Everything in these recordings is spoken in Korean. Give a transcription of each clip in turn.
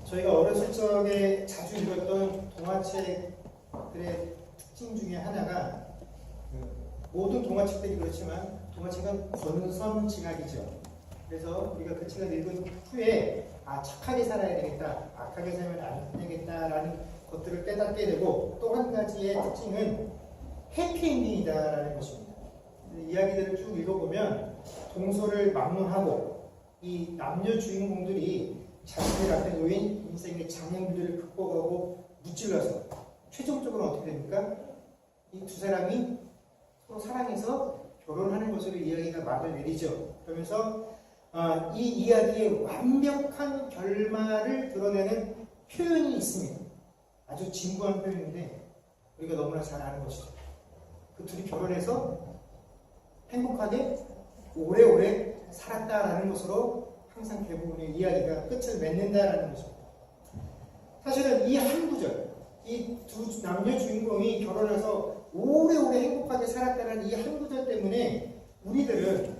저희가 어렸을 적에 자주 읽었던 동화책들의 특징 중에 하나가 모든 동화책들이 그렇지만 동화책은 권선징악이죠. 그래서 우리가 그 책을 읽은 후에 착하게 살아야 되겠다, 악하게 살면 안 되겠다라는 것들을 깨닫게 되고, 또 한 가지의 특징은 해피엔딩이다라는 것입니다. 이야기들을 쭉 읽어보면 동서를 막론하고 이 남녀 주인공들이 자신들 앞에 놓인 인생의 장애물들을 극복하고 무찔러서 최종적으로 어떻게 됩니까? 이 두 사람이 서로 사랑해서 결혼하는 것으로 이야기가 막을 내리죠. 그러면서 이 이야기의 완벽한 결말을 드러내는 표현이 있습니다. 아주 진부한 표현인데 우리가 너무나 잘 아는 것이죠. 그 둘이 결혼해서 행복하게 오래오래 살았다라는 것으로 항상 대부분의 이야기가 끝을 맺는다라는 것입니다. 사실은 이 한 구절, 이 두 남녀 주인공이 결혼해서 오래오래 행복하게 살았다는 이 한 구절 때문에 우리들은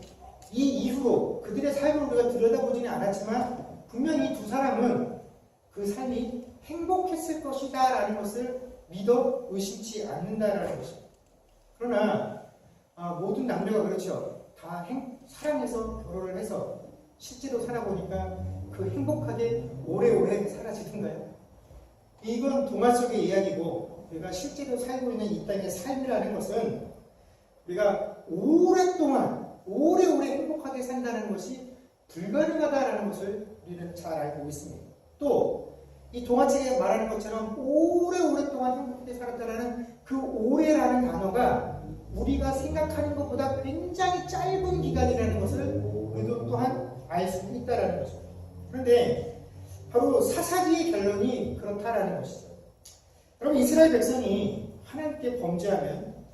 이 이후로 그들의 삶을 우리가 들여다보지는 않았지만 분명히 두 사람은 그 삶이 행복했을 것이다 라는 것을 믿어 의심치 않는다라는 것입니다. 그러나 모든 남녀가 그렇죠. 다 사랑해서 결혼을 해서 실제로 살아보니까 그 행복하게 오래오래 사라지던가요? 이건 동화 속의 이야기고 우리가 실제로 살고 있는 이 땅의 삶이라는 것은 우리가 오랫동안 오래오래 행복하게 산다는 것이 불가능하다는 것을 우리는 잘 알고 있습니다. 또 이 동화책에 말하는 것처럼 오래오랫동안 행복하게 살았다는 그 오래라는 단어가 우리가 생각하는 것보다 굉장히 짧은 기간이라는 것을 우리도 또한 알 수 있다는 것입니다. 그런데 바로 사사기의 결론이 그렇다라는 것이죠. 여러분, 이스라엘 백성이 하나님께 범죄하면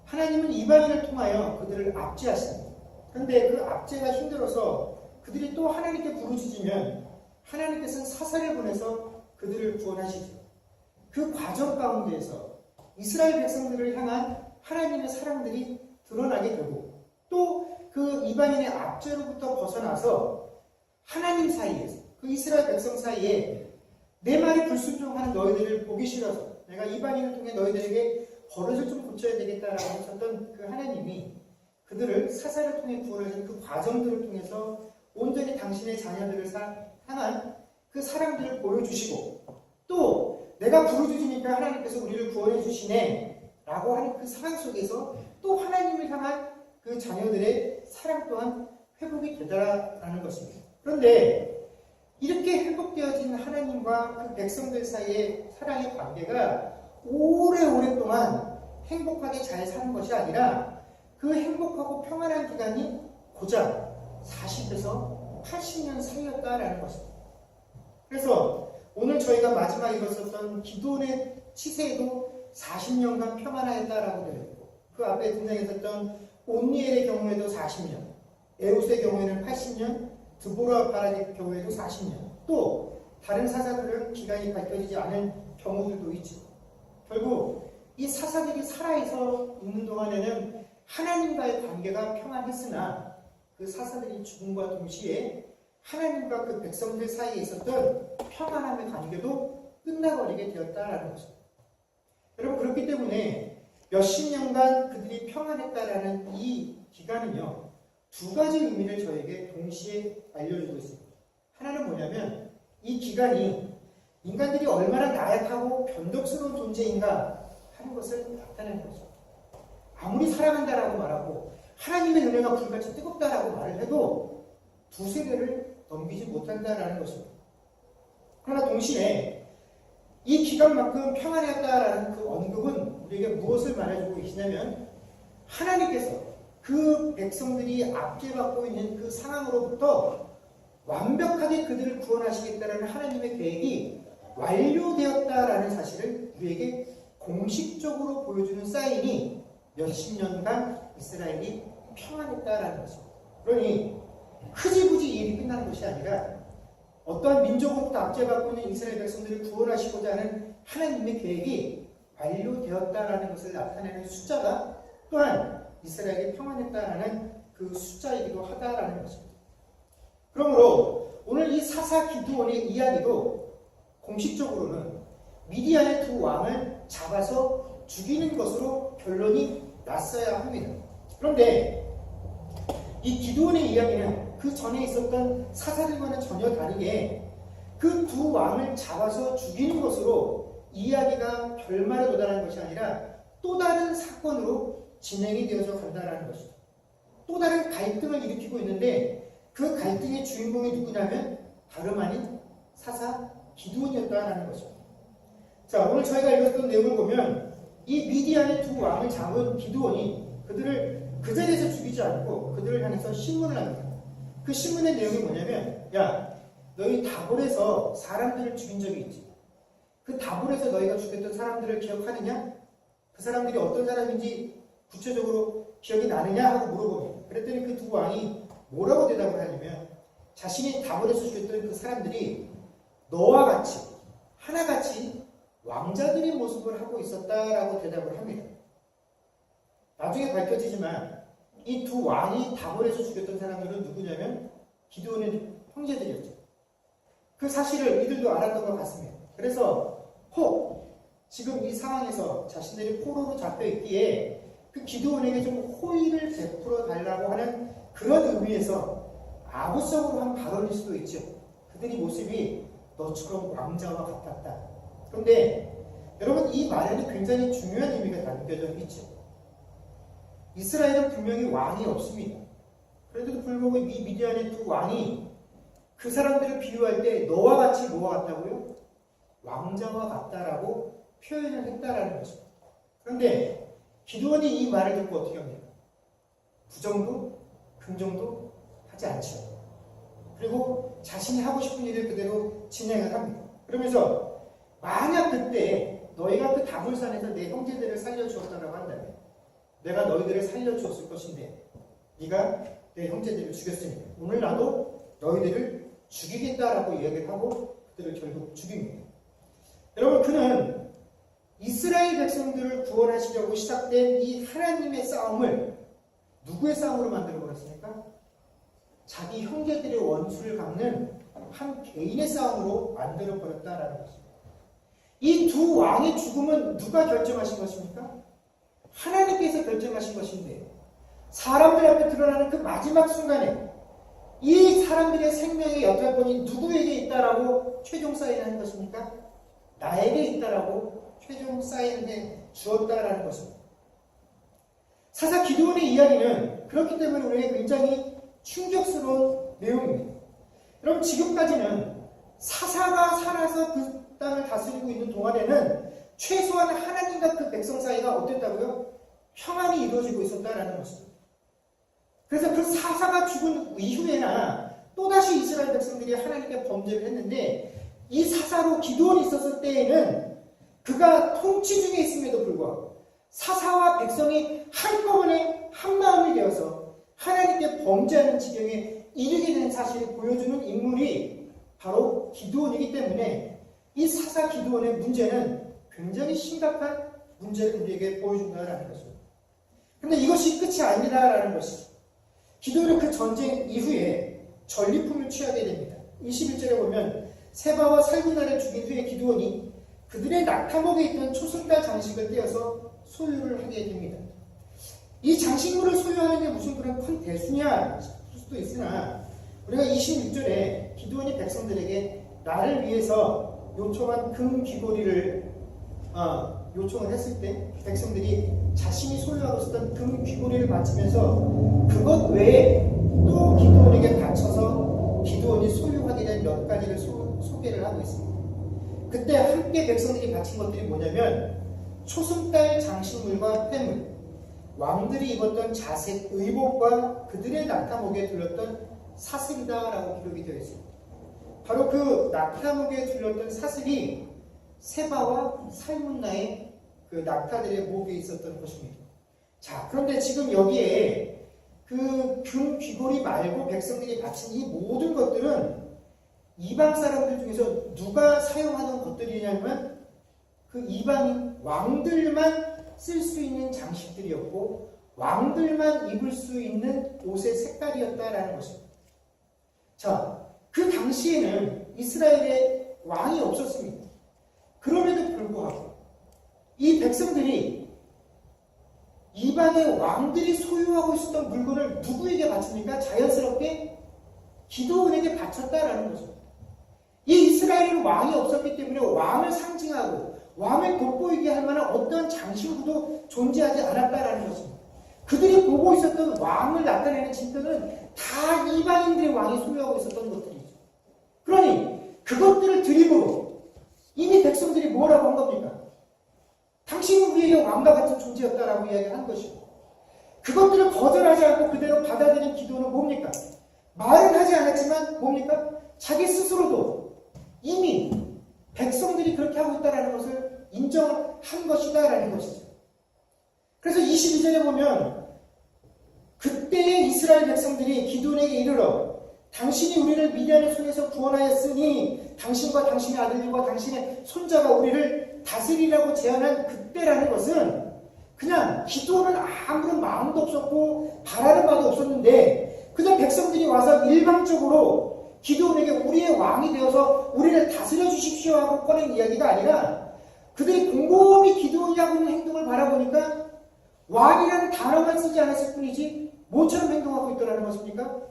하나님은 이방인을 통하여 그들을 압제하십니다. 그런데 그 압제가 힘들어서 그들이 또 하나님께 부르짖으면 하나님께서는 사사를 보내서 그들을 구원하시죠. 그 과정 가운데에서 이스라엘 백성들을 향한 하나님의 사랑들이 드러나게 되고, 또 그 이방인의 압제로부터 벗어나서 하나님 사이에서, 그 이스라엘 백성 사이에 내 말에 불순종하는 너희들을 보기 싫어서 내가 이방인을 통해 너희들에게 버릇을 좀 고쳐야 되겠다라고 하셨던 그 하나님이 그들을 사사를 통해 구원하신 그 과정들을 통해서 온전히 당신의 자녀들을 향한 그 사랑들을 보여주시고, 또 내가 부르짖으니까 하나님께서 우리를 구원해 주시네 라고 하는 그 상황 속에서 또 하나님을 향한 그 자녀들의 사랑 또한 회복이 되더라라는 것입니다. 그런데 이렇게 회복되어진 하나님과 그 백성들 사이의 사랑의 관계가 오래오랫동안 행복하게 잘 사는 것이 아니라 그 행복하고 평안한 기간이 고작 40에서 80년 사이였다라는 것입니다. 그래서 오늘 저희가 마지막 읽었었던 기도원의 치세에도 40년간 평안하였다라고 되어 있고, 그 앞에 등장했었던 온니엘의 경우에도 40년, 에웃의 경우에는 80년, 드보라 바락의 경우에도 40년, 또 다른 사사들은 기간이 밝혀지지 않은 경우들도 있죠. 결국 이 사사들이 살아있어 있는 동안에는 하나님과의 관계가 평안했으나 그 사사들이 죽음과 동시에 하나님과 그 백성들 사이에 있었던 평안함의 관계도 끝나버리게 되었다라는 것입니다. 여러분, 그렇기 때문에 몇십 년간 그들이 평안했다라는 이 기간은요, 두 가지 의미를 저에게 동시에 알려주고 있습니다. 하나는 뭐냐면 이 기간이 인간들이 얼마나 나약하고 변덕스러운 존재인가 하는 것을 나타내는 것입니다. 아무리 사랑한다라고 말하고 하나님의 은혜가 불같이 뜨겁다라고 말을 해도 두세 배를 넘기지 못한다라는 것입니다. 그러나 동시에 이 기간만큼 평안했다라는 그 언급은 우리에게 무엇을 말해주고 계시냐면 하나님께서 그 백성들이 압제받고 있는 그 상황으로부터 완벽하게 그들을 구원하시겠다는 하나님의 계획이 완료되었다라는 사실을 우리에게 공식적으로 보여주는 사인이 몇십 년간 이스라엘이 평안했다라는 것입니다. 그러니 흐지부지 일이 끝나는 것이 아니라 어떠한 민족으로부터 압제받고 있는 이스라엘 백성들을 구원하시고자 하는 하나님의 계획이 완료되었다라는 것을 나타내는 숫자가 또한 이스라엘이 평안했다라는 그 숫자이기도 하다라는 것입니다. 그러므로 오늘 이 사사 기드온의 이야기도 공식적으로는 미디안의 두 왕을 잡아서 죽이는 것으로 결론이 났어야 합니다. 그런데 이 기드온의 이야기는 그 전에 있었던 사사들과는 전혀 다르게 그 두 왕을 잡아서 죽이는 것으로 이야기가 결말에 도달하는 것이 아니라 또 다른 사건으로 진행이 되어서 간다는 것이죠. 또 다른 갈등을 일으키고 있는데 그 갈등의 주인공이 누구냐면 다름 아닌 사사 기드온이었다는 것입니다. 자, 오늘 저희가 읽었던 내용을 보면 이 미디안의 두 왕을 잡은 기드온이 그들을 그 자리에서 죽이지 않고 그들을 향해서 신문을 합니다. 그 신문의 내용이 뭐냐면, 야, 너희 다볼에서 사람들을 죽인 적이 있지. 그 다볼에서 너희가 죽였던 사람들을 기억하느냐? 그 사람들이 어떤 사람인지 구체적으로 기억이 나느냐? 하고 물어봅니다. 그랬더니 그 두 왕이 뭐라고 대답을 하냐면 자신이 다볼에서 죽였던 그 사람들이 너와 같이 하나같이 왕자들의 모습을 하고 있었다라고 대답을 합니다. 나중에 밝혀지지만 이 두 왕이 다볼에서 죽였던 사람들은 누구냐면 기드온의 형제들이었죠. 그 사실을 이들도 알았던 것 같습니다. 그래서 지금 이 상황에서 자신들이 포로로 잡혀 있기에 그 기드온에게 좀 호의를 베풀어 달라고 하는 그런 의미에서 아부성으로 한 발언일 수도 있죠. 그들이 모습이 너처럼 왕자와 같았다. 그런데 여러분, 이 말에는 굉장히 중요한 의미가 담겨져 있죠. 이스라엘은 분명히 왕이 없습니다. 그런데도 불구하고 이 미디안의 두 왕이 그 사람들을 비유할 때 너와 같이 뭐와 같다고요? 왕자와 같다라고 표현을 했다라는 것입니다. 그런데 기드온이 이 말을 듣고 어떻게 합니까? 부정도 긍정도 하지 않죠. 그리고 자신이 하고 싶은 일을 그대로 진행을 합니다. 그러면서 만약 그때 너희가 그 다볼산에서 내 형제들을 살려주었다라고 한다면 내가 너희들을 살려주었을 것인데 네가 내 형제들을 죽였으니까 오늘 나도 너희들을 죽이겠다라고 이야기를 하고 그들을 결국 죽입니다. 여러분, 그는 이스라엘 백성들을 구원하시려고 시작된 이 하나님의 싸움을 누구의 싸움으로 만들어 버렸습니까? 자기 형제들의 원수를 갚는 한 개인의 싸움으로 만들어 버렸다라는 것입니다. 이 두 왕의 죽음은 누가 결정하신 것입니까? 하나님께서 결정하신 것인데 사람들 앞에 드러나는 그 마지막 순간에 이 사람들의 생명의 여탈권이 누구에게 있다라고 최종 사인하는 것입니까? 나에게 있다라고 최종 사인해 주었다라는 것입니다. 사사 기드온의 이야기는 그렇기 때문에 우리에게 굉장히 충격스러운 내용입니다. 여러분, 지금까지는 사사가 살아서 그 땅을 다스리고 있는 동안에는 최소한 하나님과 그 백성 사이가 어땠다고요? 평안이 이루어지고 있었다라는 것입니다. 그래서 그 사사가 죽은 이후에나 또다시 이스라엘 백성들이 하나님께 범죄를 했는데 이 사사로 기드온이 있었을 때에는 그가 통치 중에 있음에도 불구하고 사사와 백성이 한꺼번에 한마음이 되어서 하나님께 범죄하는 지경에 이르게 된 사실을 보여주는 인물이 바로 기드온이기 때문에 이 사사 기드온의 문제는 굉장히 심각한 문제를 우리에게 보여준다는 것입니다. 그런데 이것이 끝이 아니다라는 것이죠. 기드온은 그 전쟁 이후에 전리품을 취하게 됩니다. 21절에 보면 세바와 살구나를 죽인 후에 기드온이 그들의 낙타목에 있던 초승달 장식을 떼어서 소유를 하게 됩니다. 이 장식물을 소유하는 게 무슨 그런 큰 대수냐 싶을 수도 있으나 우리가 26절에 기드온이 백성들에게 나를 위해서 요청한 금 귀고리를 요청을 했을 때 백성들이 자신이 소유하고 있었던 금 귀고리를 바치면서 그것 외에 또 기드온에게 바쳐서 기드온이 소유하게 된 몇 가지를 소개를 하고 있습니다. 그때 함께 백성들이 바친 것들이 뭐냐면 초승달 장식물과 회물, 왕들이 입었던 자색 의복과 그들의 낙타목에 둘렀던 사슬이다라고 기록이 되어 있습니다. 바로 그 낙타목에 둘렀던 사슬이 세바와 살문나의 그 낙타들의 목에 있었던 것입니다. 자, 그런데 지금 여기에 그 금 귀고리 말고 백성들이 바친 이 모든 것들은 이방 사람들 중에서 누가 사용하는 것들이냐면 그 이방인 왕들만 쓸 수 있는 장식들이었고 왕들만 입을 수 있는 옷의 색깔이었다라는 것입니다. 자, 그 당시에는 이스라엘에 왕이 없었습니다. 그럼에도 불구하고 이 백성들이 이방의 왕들이 소유하고 있었던 물건을 누구에게 바칩니까? 자연스럽게 기드온에게 바쳤다라는 거죠. 이 이스라엘은 왕이 없었기 때문에 왕을 상징하고 왕을 돋보이게 할 만한 어떤 장신구도 존재하지 않았다라는 것입니다. 그들이 보고 있었던 왕을 나타내는 진표는 다 이방인들의 왕이 소유하고 있었던 것들이죠. 그러니 그것들을 드림으로 이미 백성들이 뭐라고 한 겁니까? 당신은 우리에게 왕과 같은 존재였다라고 이야기한 것이고, 그것들을 거절하지 않고 그대로 받아들인 기도는 뭡니까? 말은 하지 않았지만 뭡니까? 자기 스스로도 이미 백성들이 그렇게 하고 있다는 것을 인정한 것이다라는 것이죠. 그래서 22절에 보면 그때의 이스라엘 백성들이 기드온에게 이르러 당신이 우리를 미디안의 손에서 구원하였으니 당신과 당신의 아들들과 당신의 손자가 우리를 다스리라고 제안한 그때라는 것은 그냥 기드온은 아무런 마음도 없었고 바라는 바도 없었는데 그냥 백성들이 와서 일방적으로 기드온에게 우리의 왕이 되어서 우리를 다스려 주십시오 하고 꺼낸 이야기가 아니라 그들이 곰곰이 기드온이 하고 있는 행동을 바라보니까 왕이라는 단어만 쓰지 않았을 뿐이지 뭐처럼 행동하고 있더라는 것입니까?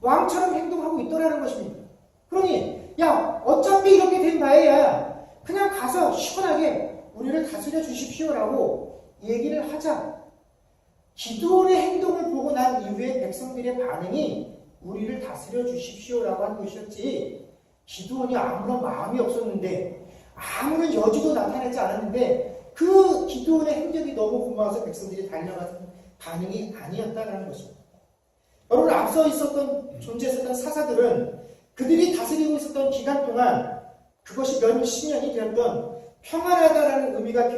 왕처럼 행동하고 있더라는 것입니다. 그러니 야 어차피 이렇게 된 바에야 그냥 가서 시원하게 우리를 다스려 주십시오라고 얘기를 하자. 기드온의 행동을 보고 난 이후에 백성들의 반응이 우리를 다스려 주십시오라고 한 것이었지, 기드온이 아무런 마음이 없었는데 아무런 여지도 나타내지 않았는데 그 기드온의 행적이 너무 고마워서 백성들이 달려가는 반응이 아니었다는 것입니다. 여러분, 앞서 존재했었던 사사들은 그들이 다스리고 있었던 기간 동안 그것이 몇십 년이 되었던 평안하다라는 의미가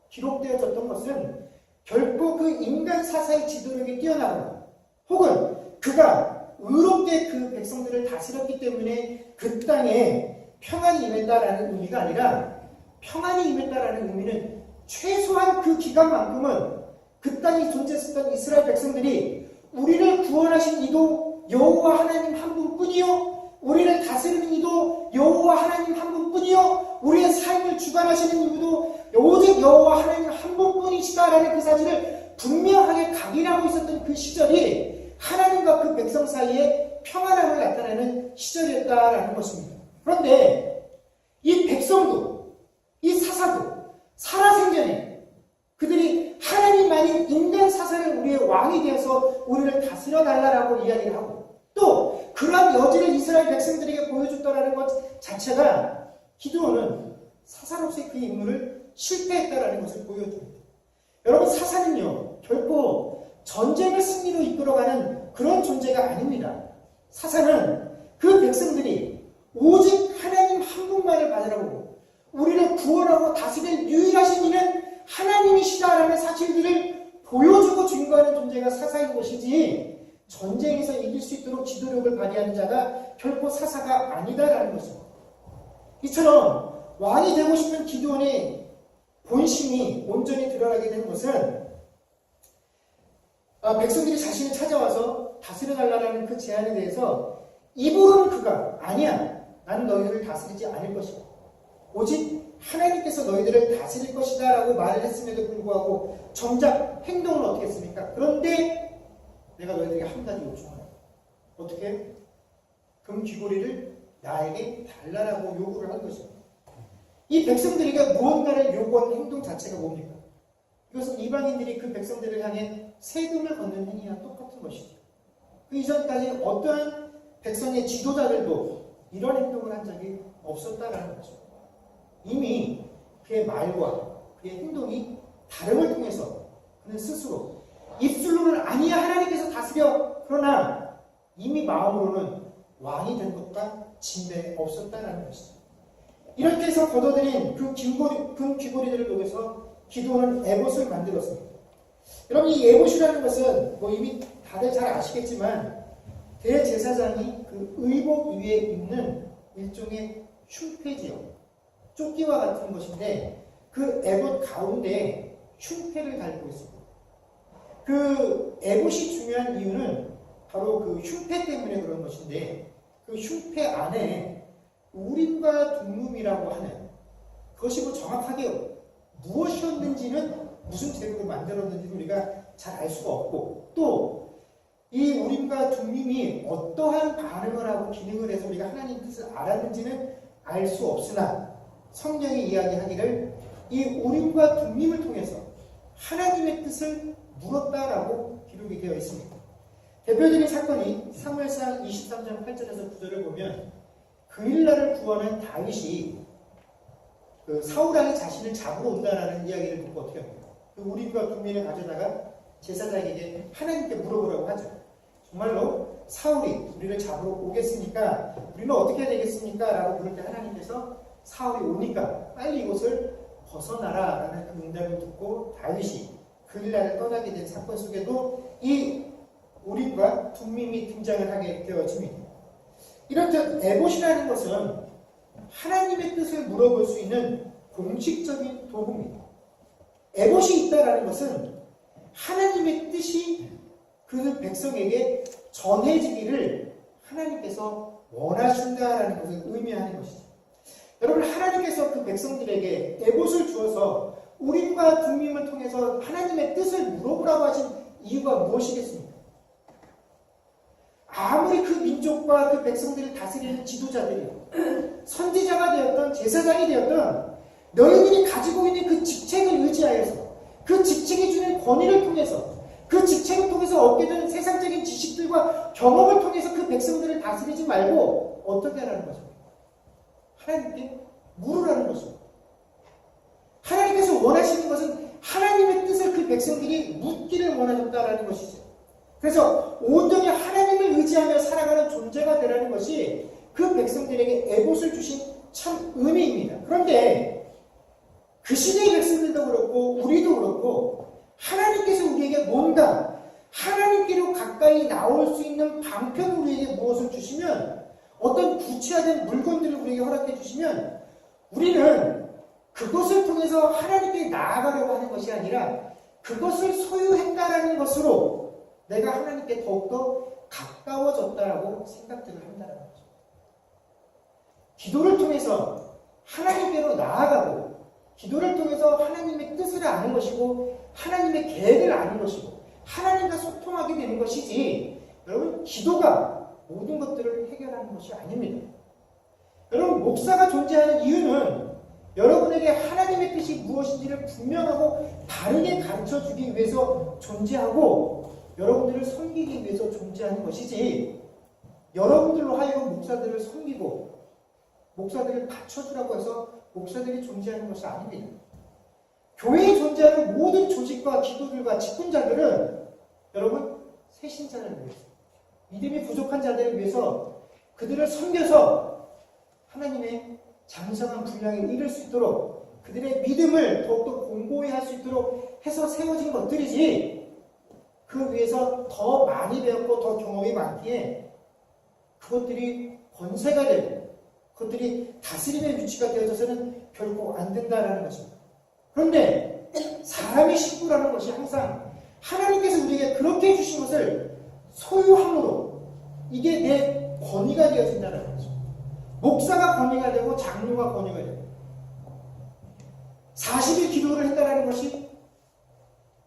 기록되어졌던 것은 결코 그 인간 사사의 지도력이 뛰어나거나 혹은 그가 의롭게 그 백성들을 다스렸기 때문에 그 땅에 평안이 임했다라는 의미가 아니라, 평안이 임했다라는 의미는 최소한 그 기간만큼은 그 땅에 존재했었던 이스라엘 백성들이 우리를 구원하신 이도 여호와 하나님 한 분뿐이요, 우리를 다스리는 이도 여호와 하나님 한 분뿐이요, 우리의 삶을 주관하시는 이도 오직 여호와 하나님 한 분뿐이시다라는 그 사실을 분명하게 각인하고 있었던 그 시절이 하나님과 그 백성 사이에 평안함을 나타내는 시절이었다라는 것입니다. 그런데 이 백성도, 이 사사도 살아생전에 그들이 하나님 아닌 인간 사사를 우리의 왕이 되어서 우리를 다스려 달라라고 이야기를 하고, 또 그러한 여지를 이스라엘 백성들에게 보여줬다라는 것 자체가 기드온은 사사로서의 그 임무를 실패했다라는 것을 보여줍니다. 여러분, 사사는요 결코 전쟁을 승리로 이끌어가는 그런 존재가 아닙니다. 사사는 그 백성들이 오직 하나님 한 분만을 바라보고 우리를 구원하고 다스릴 유일하신 이는 하나님이시다라는 사실들을 보여주고 증거하는 존재가 사사인 것이지, 전쟁에서 이길 수 있도록 지도력을 발휘하는 자가 결코 사사가 아니다라는 것입니다. 이처럼 왕이 되고 싶은 기드온의 본심이 온전히 드러나게 된 것은 백성들이 자신을 찾아와서 다스려달라는 그 제안에 대해서 입으로는 그가 아니야, 나는 너희들을 다스리지 않을 것이다, 오직 하나님께서 너희들을 다스릴 것이다 라고 말을 했음에도 불구하고 정작 행동은 어떻게 했습니까? 그런데 내가 너희들에게 한 가지 요청하라. 어떻게? 금 귀고리를 나에게 달라라고 요구를 한 것입니다. 이 백성들에게 무언가를 요구한 행동 자체가 뭡니까? 이것은 이방인들이 그 백성들을 향해 세금을 걷는 행위와 똑같은 것이죠. 그 이전까지 어떠한 백성의 지도자들도 이런 행동을 한 적이 없었다라는 거죠. 이미 그의 말과 그의 행동이 다름을 통해서 그는 스스로 입술로는 아니야 하나님께서 다스려, 그러나 이미 마음으로는 왕이 된 것과 진배 없었다라는 것이죠. 이렇게 해서 걷어들인 그 금 귀고리들을 통해서 기드온은 에봇을 만들었습니다. 여러분, 이 에봇이라는 것은 이미 다들 잘 아시겠지만 대제사장이 그 의복 위에 입는 일종의 흉패지요. 조끼와 같은 것인데 그 에봇 가운데 흉패를 달고 있습니다. 그 에봇이 중요한 이유는 바로 그 흉패 때문에 그런 것인데, 그 흉패 안에 우림과 둠룸이라고 하는 그것이 뭐 정확하게 무엇이었는지는 무슨 제도를 만들었는지 우리가 잘 알 수가 없고 또 이 우림과 둠밈이 어떠한 반응을 하고 기능을 해서 우리가 하나님 뜻을 알았는지는 알 수 없으나 성경이 이야기하기를 이 우림과 둠밈을 통해서 하나님의 뜻을 물었다라고 기록이 되어 있습니다. 대표적인 사건이 사무엘상 23장 8절에서 9절을 보면 그일라를 구하는 다윗이 그 사울왕이 자신을 잡으러 온다라는 이야기를 듣고 어떻게 합니까? 그 우림과 둠밈을 가져다가 제사장에게 하나님께 물어보라고 하죠. 정말로 사울이 우리를 잡으러 오겠으니까 우리는 어떻게 해야 되겠습니까? 라고 물을 때 하나님께서 사울이 오니까 빨리 이곳을 벗어나라 라는 그 응답을 듣고 다윗이 그일라를 떠나게 된 사건 속에도 이 우림과 둠밈이 등장을 하게 되어집니다. 이렇듯 에봇이라는 것은 하나님의 뜻을 물어볼 수 있는 공식적인 도구입니다. 에봇이 있다라는 것은 하나님의 뜻이 그 백성에게 전해지기를 하나님께서 원하신다라는 것을 의미하는 것이죠. 여러분, 하나님께서 그 백성들에게 에봇을 주어서 우림과 둠밈을 통해서 하나님의 뜻을 물어보라고 하신 이유가 무엇이겠습니까? 아무리 그 민족과 그 백성들을 다스리는 지도자들이 선지자가 되었던 제사장이 되었던 너희들이 가지고 있는 그 직책을 의지하여서 그 직책이 주는 권위를 통해서 그 직책을 통해서 얻게 된 세상적인 지식들과 경험을 통해서 그 백성들을 다스리지 말고 어떻게 하라는 것입니까? 하나님께 물으라는 것입니다. 하나님께서 원하시는 것은 하나님의 뜻을 그 백성들이 묻기를 원하셨다라는 것이죠. 그래서 온전히 하나님을 의지하며 살아가는 존재가 되라는 것이 그 백성들에게 에봇을 주신 참 은혜입니다. 그런데 그 시대의 백성들도 그렇고 우리도 그렇고 하나님께서 우리에게 뭔가 하나님께로 가까이 나올 수 있는 방편을 우리에게 무엇을 주시면 어떤 구체화된 물건들을 우리에게 허락해 주시면 우리는 그것을 통해서 하나님께 나아가려고 하는 것이 아니라 그것을 소유했다라는 것으로 내가 하나님께 더욱더 가까워졌다라고 생각들을 한다는 거죠. 기도를 통해서 하나님께로 나아가고 기도를 통해서 하나님의 뜻을 아는 것이고 하나님의 계획을 아는 것이고 하나님과 소통하게 되는 것이지 여러분 기도가 모든 것들을 해결하는 것이 아닙니다. 여러분 목사가 존재하는 이유는 여러분에게 하나님의 뜻이 무엇인지를 분명하고 바르게 가르쳐주기 위해서 존재하고 여러분들을 섬기기 위해서 존재하는 것이지 여러분들로 하여금 목사들을 섬기고 목사들을 갖춰주라고 해서 목사들이 존재하는 것이 아닙니다. 교회에 존재하는 모든 조직과 기도들과 직분자들은 여러분 새신자를 위해서 믿음이 부족한 자들을 위해서 그들을 섬겨서 하나님의 장성한 분량에 이를 수 있도록 그들의 믿음을 더욱더 공고히 할 수 있도록 해서 세워진 것들이지 그 위에서 더 많이 배웠고 더 경험이 많기에 그것들이 권세가 되고 그것들이 다스림의 위치가 되어져서는 결코 안 된다라는 것입니다. 그런데 사람의 식구라는 것이 항상 하나님께서 우리에게 그렇게 해주신 것을 소유함으로 이게 내 권위가 되어진다는 거죠. 목사가 권위가 되고 장로가 권위가 되고 40일 기도를 했다라는 것이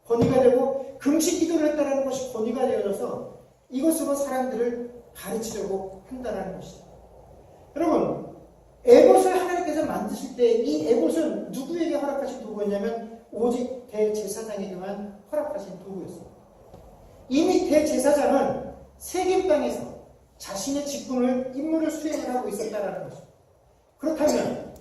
권위가 되고 금식 기도를 했다라는 것이 권위가 되어져서 이것으로 사람들을 가르치려고 한다라는 것이죠. 여러분 에봇을 하나님께서 만드실 때 이 에봇은 누구에게 허락하신 도구였냐면 오직 대제사장에게만 허락하신 도구였습니다. 이미 대제사장은 세겜 땅에서 자신의 직분을 임무를 수행을 하고 있었다라는 것입니다. 그렇다면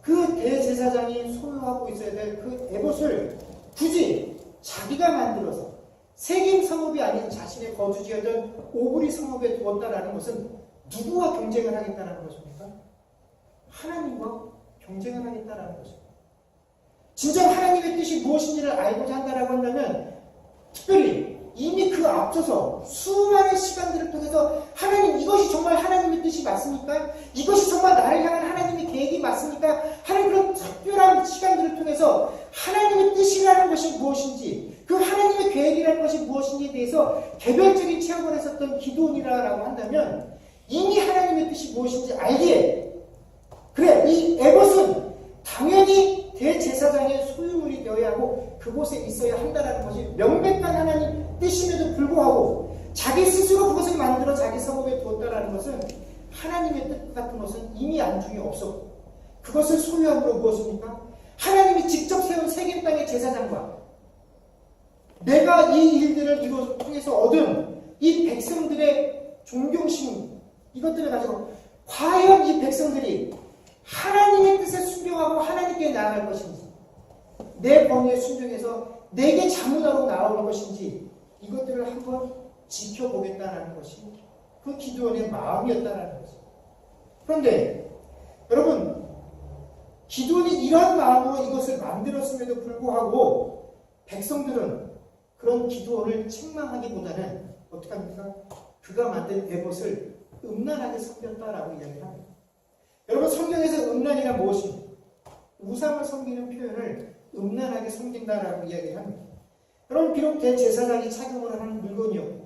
그 대제사장이 소유하고 있어야 될 그 에봇을 굳이 자기가 만들어서 세겜 성읍이 아닌 자신의 거주지였던 오브리 성읍에 두었다라는 것은 누구와 경쟁을 하겠다는 것입니까? 하나님과 경쟁을 하겠다는 것입니다. 진정 하나님의 뜻이 무엇인지를 알고자 한다라고 한다면 특별히 이미 그 앞서서 수많은 시간들을 통해서 하나님 이것이 정말 하나님의 뜻이 맞습니까? 이것이 정말 나를 향한 하나님의 계획이 맞습니까? 하는 그런 특별한 시간들을 통해서 하나님의 뜻이라는 것이 무엇인지 그 하나님의 계획이라는 것이 무엇인지에 대해서 개별적인 체험을 했었던 기도원이라고 한다면 이미 하나님의 뜻이 무엇인지 알기에 그래 이 에봇은 당연히 제사장의 소유물이 되어야 하고 그곳에 있어야 한다는 것이 명백한 하나님 뜻임에도 불구하고 자기 스스로 그것을 만들어 자기 성읍에 두었다는 것은 하나님의 뜻 같은 것은 이미 안중에 없었고 그것을 소유함으로 무엇입니까? 하나님이 직접 세운 세겜 땅의 제사장과 내가 이 일들을 통해서 얻은 이 백성들의 존경심 이것들을 가지고 과연 이 백성들이 하나님의 뜻에 순종하고 하나님께 나아갈 것인지 내 권위에 순종해서 내게 자문하러 나오는 것인지 이것들을 한번 지켜보겠다는 것이 그 기드온의 마음이었다는 것입니다. 그런데 여러분 기드온이 이러한 마음으로 이것을 만들었음에도 불구하고 백성들은 그런 기드온을 책망하기보다는 어떻게 합니까? 그가 만든 에봇을 음란하게 섬겼다라고 이야기를 합니다. 여러분 성경에서 음란이란 무엇입니까? 우상을 섬기는 표현을 음란하게 섬긴다라고 이야기를 합니다. 여러분 비록 대제사장이 착용을 하는 물건이었고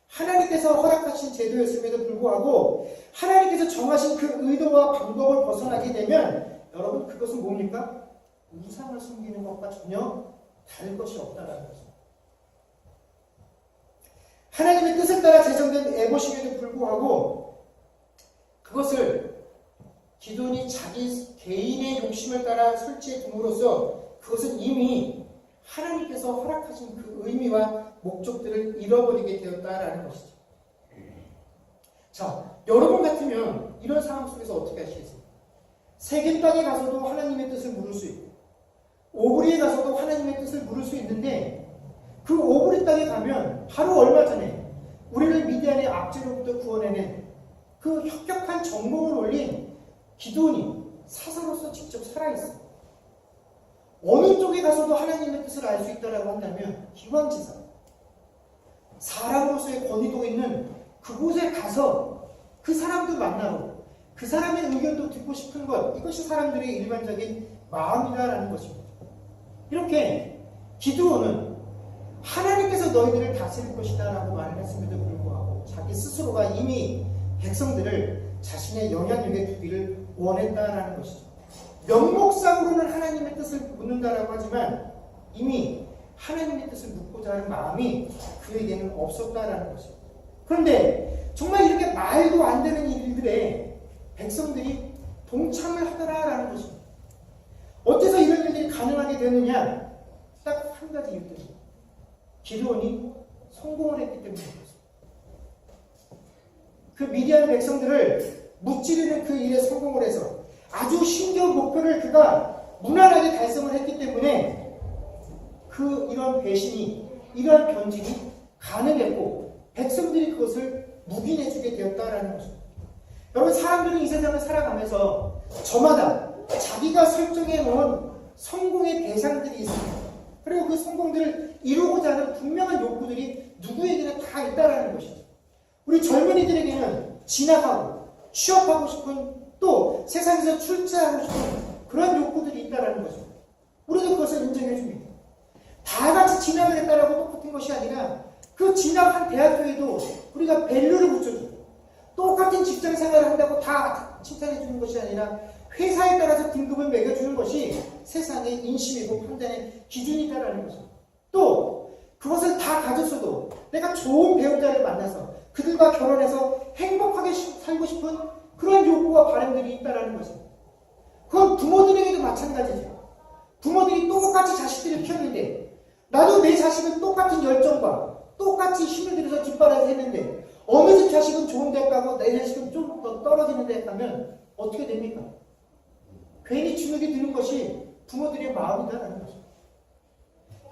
하나님께서 허락하신 제도였음에도 불구하고 하나님께서 정하신 그 의도와 방법을 벗어나게 되면 여러분 그것은 뭡니까? 우상을 섬기는 것과 전혀 다를 것이 없다라는 것입니다. 하나님의 뜻에 따라 제정된 에봇임에도 불구하고 그것을 기드온이 자기 개인의 욕심을 따라 설치해 둠으로써 그것은 이미 하나님께서 허락하신 그 의미와 목적들을 잃어버리게 되었다라는 것이죠. 자, 여러분 같으면 이런 상황 속에서 어떻게 하시겠습니까? 세겜 땅에 가서도 하나님의 뜻을 물을 수 있고 오브리에 가서도 하나님의 뜻을 물을 수 있는데 그 오브리 땅에 가면 바로 얼마 전에 우리를 미디안의 압제로부터 구원해낸 그 혁혁한 정복을 올린 기드온이 사사로서 직접 살아있어요. 어느 쪽에 가서도 하나님의 뜻을 알 수 있다고 한다면 기왕지사 사람으로서의 권위도 있는 그곳에 가서 그 사람도 만나고 그 사람의 의견도 듣고 싶은 것 이것이 사람들의 일반적인 마음이다라는 것입니다. 이렇게 기드온은 하나님께서 너희들을 다스릴 것이다 라고 말을 했음에도 불구하고 자기 스스로가 이미 백성들을 자신의 영향력에 두기를 원했다라는 것이죠. 명목상으로는 하나님의 뜻을 묻는다라고 하지만 이미 하나님의 뜻을 묻고자 하는 마음이 그에게는 없었다라는 것입니다. 그런데 정말 이렇게 말도 안 되는 일들에 백성들이 동참을 하더라라는 것입니다. 어째서 이런 일들이 가능하게 되느냐? 딱 한 가지 이유 때문입니다. 기드온이 성공을 했기 때문입니다. 그 미디안 백성들을 무찌르는 그 일에 성공을 해서 아주 힘겨운 목표를 그가 무난하게 달성을 했기 때문에 이런 배신이 이러한 변질이 가능했고 백성들이 그것을 묵인해주게 되었다라는 것입니다. 여러분 사람들은 이 세상을 살아가면서 저마다 자기가 설정해 놓은 성공의 대상들이 있습니다. 그리고 그 성공들을 이루고자 하는 분명한 욕구들이 누구에게나 다 있다라는 것이죠. 우리 젊은이들에게는 진학하고 취업하고 싶은 또 세상에서 출세하고 싶은 그런 욕구들이 있다라는 것입니다. 우리도 그것을 인정해 줍니다. 다 같이 진학을 했다라고 똑같은 것이 아니라 그 진학한 대학교에도 우리가 밸류를 붙여주고 똑같은 직장 생활을 한다고 다 칭찬해 주는 것이 아니라 회사에 따라서 등급을 매겨주는 것이 세상의 인심이고 판단의 기준이다라는 것입니다. 또 그것을 다 가졌어도 내가 좋은 배우자를 만나서 그들과 결혼해서 행복하게 살고 싶은 그런 욕구와 바람들이 있다라는 것입니다. 그건 부모들에게도 마찬가지죠. 부모들이 똑같이 자식들을 키웠는데 나도 내 자식을 똑같은 열정과 똑같이 힘을 들여서 뒷바라지 했는데 어느 집 자식은 좋은 데 가고 내 자식은 좀 더 떨어지는 데 가면 어떻게 됩니까? 괜히 주눅이 드는 것이 부모들의 마음이다라는 것입니다.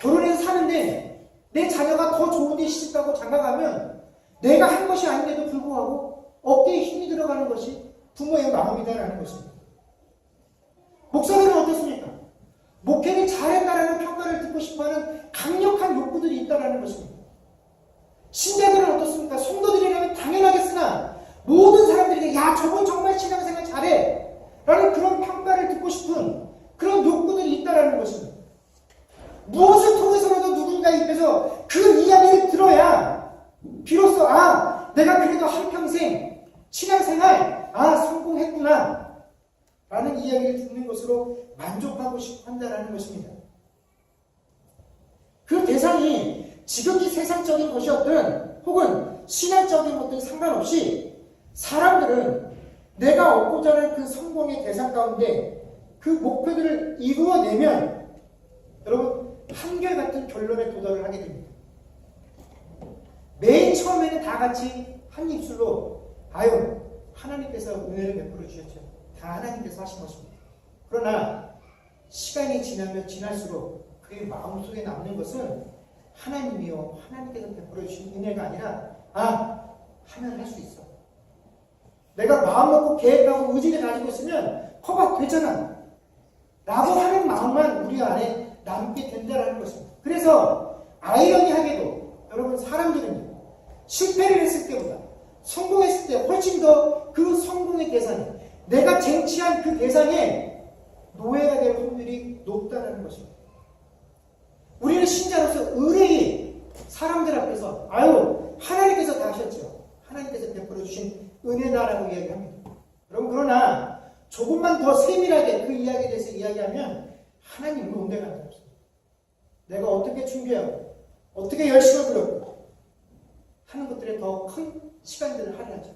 결혼해서 사는데 내 자녀가 더 좋은 데 시집가고 장가가면 내가 한 것이 아닌데도 불구하고 어깨에 힘이 들어가는 것이 부모의 마음이다라는 것입니다. 목사들은 어떻습니까? 목회를 잘했다라는 평가를 듣고 싶어하는 강력한 욕구들이 있다라는 것입니다. 신자들은 어떻습니까? 성도들이라면 당연하겠으나 모든 사람들에게 야 저분 정말 신앙생활 잘해 라는 그런 평가를 듣고 싶은 그런 욕구들이 있다라는 것입니다. 무엇을 통해서라도 누군가 입에서 그 이야기를 들어야 비로소 내가 그래도 한평생 신앙생활 성공했구나 하는 이야기를 듣는 것으로 만족하고 싶어 한다는 것입니다. 그 대상이 지극히 세상적인 것이었든 혹은 신앙적인 것들 상관없이 사람들은 내가 얻고자 하는 그 성공의 대상 가운데 그 목표들을 이루어내면 여러분 한결같은 결론에 도달을 하게 됩니다. 맨 처음에는 다 같이 한 입술로 아유 하나님께서 은혜를 베풀어 주셨죠. 다 하나님께서 하신 것입니다. 그러나 시간이 지나면 지날수록 그의 마음속에 남는 것은 하나님이요 하나님께서 베풀어 주신 은혜가 아니라 하면 할 수 있어. 내가 마음 먹고 계획하고 의지를 가지고 있으면 커버 되잖아. 라고 하는 마음만 우리 안에 남게 된다는 것입니다. 그래서 아이러니하게도 여러분 사람들은 실패를 했을 때보다 성공했을 때 훨씬 더 그 성공의 대상에 내가 쟁취한 그 대상에 노예가 될 확률이 높다는 것입니다. 우리는 신자로서 의뢰의 사람들 앞에서 하나님께서 다 하셨죠. 하나님께서 베풀어 주신 은혜다라고 이야기합니다. 여러분 그러나 조금만 더 세밀하게 그 이야기에 대해서 이야기하면 하나님은 은혜가 안 없습니다. 내가 어떻게 준비하고 어떻게 열심히 하려고 하는 것들에 더 큰 시간들을 할애하죠.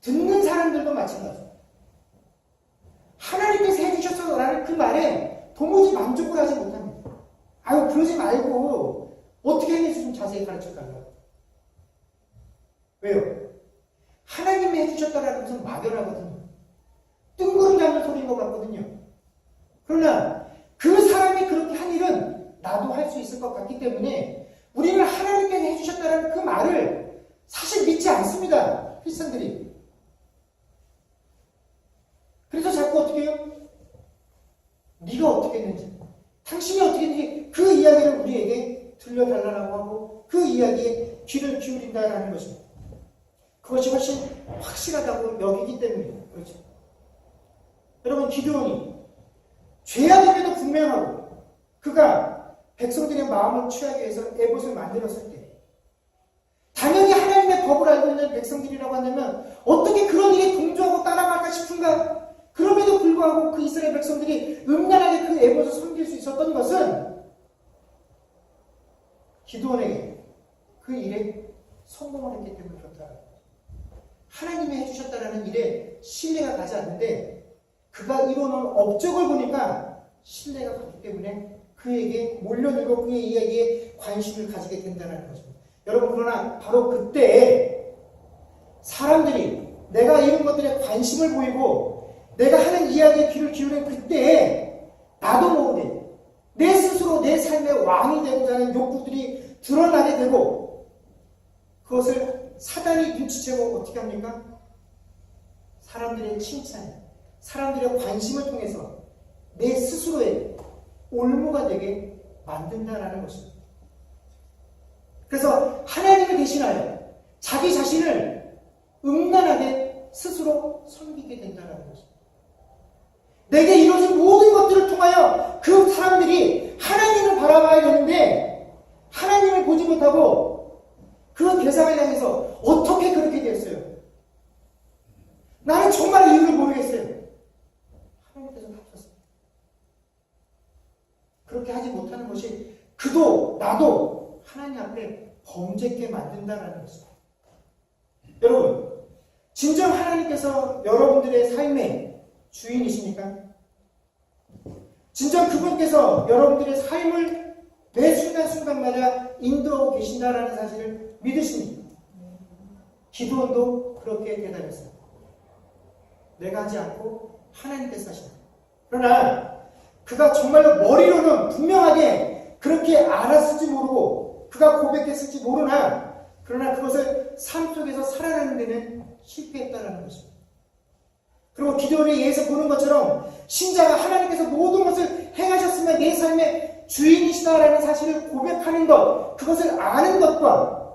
듣는 사람들도 마찬가지입니다. 하나님께서 해주셨어라는 그 말에 도무지 만족을 하지 못합니다. 그러지 말고 어떻게 했는지 좀 자세히 가르쳐달라고. 왜요? 하나님이 해주셨다라는 것은 막연하거든요. 뜬구름 잡는 소리인 것 같거든요. 그러나 그 사람이 그렇게 한 일은 나도 할 수 있을 것 같기 때문에 우리는 하나님께서 해주셨다는 그 말을 사실 믿지 않습니다. 크리스천들이. 그래서 자꾸 어떻게 해요? 네가 어떻게 했는지 당신이 어떻게 했는지 그 이야기를 우리에게 들려달라고 하고 그 이야기에 귀를 기울인다라는 것입니다. 그것이 훨씬 확실하다고 여기기 때문입니다. 그렇죠? 여러분 기드온이 죄악임에도 분명하고 그가 백성들의 마음을 취하기 위해서 에봇을 만들었을 때 당연히 하나님의 법을 알고 있는 백성들이라고 한다면 어떻게 그런 일에 동조하고 따라갈까 싶은가? 그럼에도 불구하고 그 이스라엘 백성들이 음란하게 그 에봇을 섬길 수 있었던 것은 기드온에게 그 일에 성공을 했기 때문에 그렇다. 하나님이 해주셨다는 일에 신뢰가 가지 않는데 그가 이루어놓은 업적을 보니까 신뢰가 갔기 때문에 그에게 몰려들고 그의 이야기에 관심을 가지게 된다는 것입니다. 여러분 그러나 바로 그때 사람들이 내가 이런 것들에 관심을 보이고 내가 하는 이야기에 귀를 기울인 그때에 나도 모르게 내 스스로 내 삶의 왕이 되고자 하는 욕구들이 드러나게 되고 그것을 사단이 눈치채고 어떻게 합니까? 사람들의 칭찬, 사람들의 관심을 통해서 내 스스로의 올무가 되게 만든다라는 것입니다. 그래서 하나님을 대신하여 자기 자신을 음란하게 스스로 섬기게 된다는 것입니다. 내게 이루어진 모든 것들을 통하여 그 사람들이 하나님을 바라봐야 되는데 하나님을 보지 못하고 그 대상을 향해서 어떻게 그렇게 됐어요? 나는 정말 이유를 모르겠어요. 하나님께서 하셨어요. 그렇게 하지 못하는 것이 그도 나도 하나님 앞에 범죄케 만든다는 것입니다. 여러분, 진정 하나님께서 여러분들의 삶의 주인이십니까? 진정 그분께서 여러분들의 삶을 매 순간순간마다 인도하고 계신다라는 사실을 믿으십니까? 기드온도 그렇게 대답했습니다. 내가 하지 않고 하나님께서 하신다. 그러나 그가 정말로 머리로는 분명하게 그렇게 알았을지 모르고 그가 고백했을지 모르나 그러나 그것을 삶 속에서 살아내는 데는 실패했다라는 것입니다. 그리고 기도원에 의해서 보는 것처럼 신자가 하나님께서 모든 것을 행하셨으면 내 삶의 주인이시다라는 사실을 고백하는 것, 그것을 아는 것과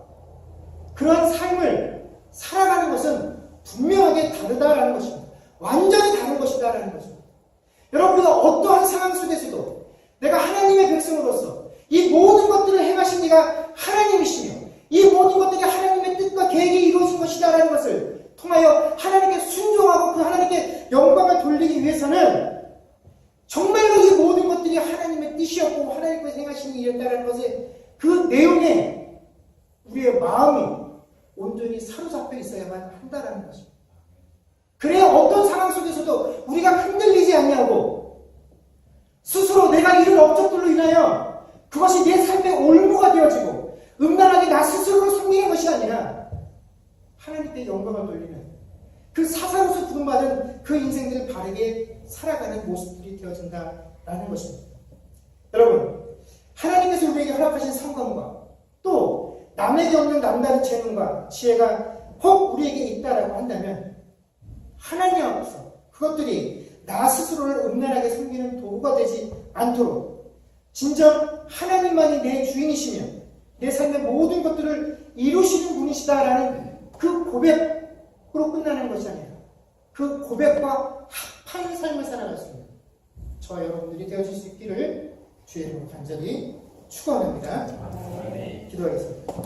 그러한 삶을 살아가는 것은 분명하게 다르다라는 것입니다. 완전히 다른 것이다라는 것입니다. 여러분, 우리가 어떠한 상황 속에서도 내가 하나님의 백성으로서 이 모든 것들을 행하신 이가 하나님이시며 이 모든 것들이 하나님의 뜻과 계획이 이루어진 것이다라는 것을 통하여 하나님께 순종하고 그 하나님께 영광을 돌리기 되기 위해서는 정말로 이 모든 것들이 하나님의 뜻이었고 하나님께서 행하시는 일이었다는 것을 그 내용에 우리의 마음이 온전히 사로잡혀 있어야만 한다는 것입니다. 그래야 어떤 상황 속에서도 우리가 흔들리지 않냐고, 스스로 내가 이룬 업적들로 인하여 그것이 내 삶의 올무가 되어지고 음란하게 나 스스로를 섬기는 것이 아니라 하나님께 영광을 돌리는 그 사사로서 부름받은 그 인생들을 바르게 살아가는 모습들이 되어진다라는 것입니다. 여러분, 하나님께서 우리에게 허락하신 성공과 또 남에게 없는 남다른 재능과 지혜가 혹 우리에게 있다라고 한다면 하나님 앞에서 그것들이 나 스스로를 음란하게 섬기는 도구가 되지 않도록 진정 하나님만이 내 주인이시며 내 삶의 모든 것들을 이루시는 분이시다라는 그 고백으로 끝나는 것이 아니라 그 고백과 합한 삶을 살아갈 수 있는 저와 여러분들이 되어질 수 있기를 주의 이름으로 간절히 축원합니다. 기도하겠습니다.